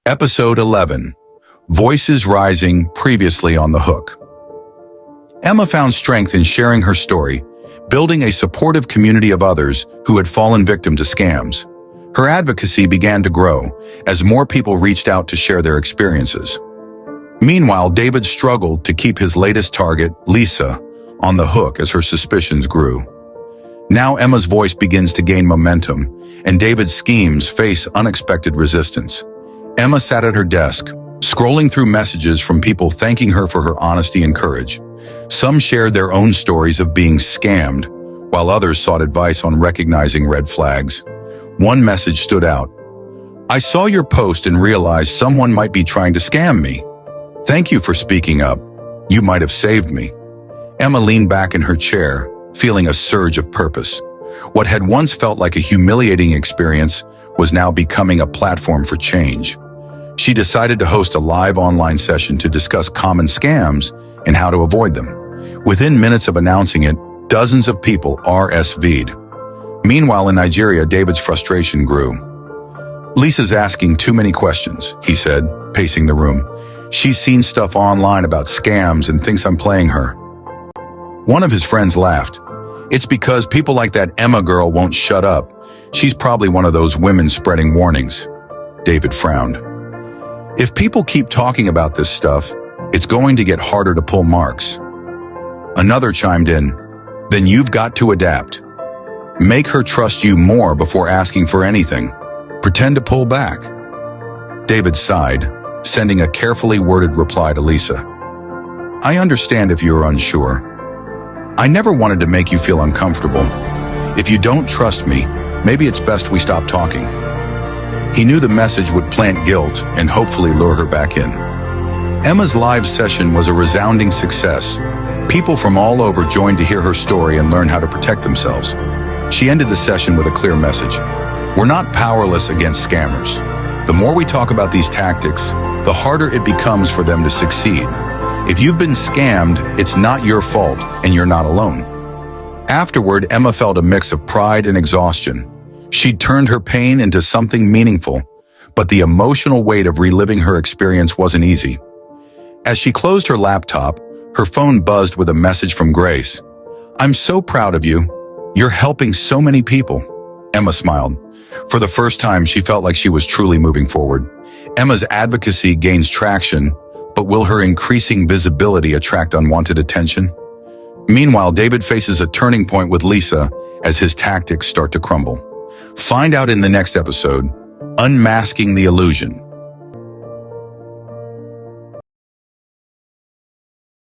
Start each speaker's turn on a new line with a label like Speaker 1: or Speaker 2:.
Speaker 1: Episode 11. Voices Rising, previously on the hook. Emma found strength in sharing her story, building a supportive community of others who had fallen victim to scams. Her advocacy began to grow as more people reached out to share their experiences. Meanwhile, David struggled to keep his latest target, Lisa, on the hook as her suspicions grew. Now Emma's voice begins to gain momentum, and David's schemes face unexpected resistance. Emma sat at her desk, scrolling through messages from people thanking her for her honesty and courage. Some shared their own stories of being scammed, while others sought advice on recognizing red flags. One message stood out. "I saw your post and realized someone might be trying to scam me. Thank you for speaking up. You might have saved me." Emma leaned back in her chair, feeling a surge of purpose. What had once felt like a humiliating experience was now becoming a platform for change. She decided to host a live online session to discuss common scams and how to avoid them. Within minutes of announcing it, dozens of people RSV'd. Meanwhile, in Nigeria, David's frustration grew. "Lisa's asking too many questions," he said, pacing the room. "She's seen stuff online about scams and thinks I'm playing her." One of his friends laughed. "It's because people like that Emma girl won't shut up. She's probably one of those women spreading warnings." David frowned. "If people keep talking about this stuff, it's going to get harder to pull marks." Another chimed in. "Then you've got to adapt. Make her trust you more before asking for anything. Pretend to pull back." David sighed, sending a carefully worded reply to Lisa. "I understand if you're unsure. I never wanted to make you feel uncomfortable. If you don't trust me, maybe it's best we stop talking." He knew the message would plant guilt and hopefully lure her back in. Emma's live session was a resounding success. People from all over joined to hear her story and learn how to protect themselves. She ended the session with a clear message. "We're not powerless against scammers. The more we talk about these tactics, the harder it becomes for them to succeed. If you've been scammed, it's not your fault, and you're not alone." Afterward, Emma felt a mix of pride and exhaustion. She'd turned her pain into something meaningful, but the emotional weight of reliving her experience wasn't easy. As she closed her laptop, her phone buzzed with a message from Grace. "I'm so proud of you. You're helping so many people." Emma smiled. For the first time, she felt like she was truly moving forward. Emma's advocacy gains traction, but will her increasing visibility attract unwanted attention? Meanwhile, David faces a turning point with Lisa as his tactics start to crumble. Find out in the next episode, Unmasking the Illusion.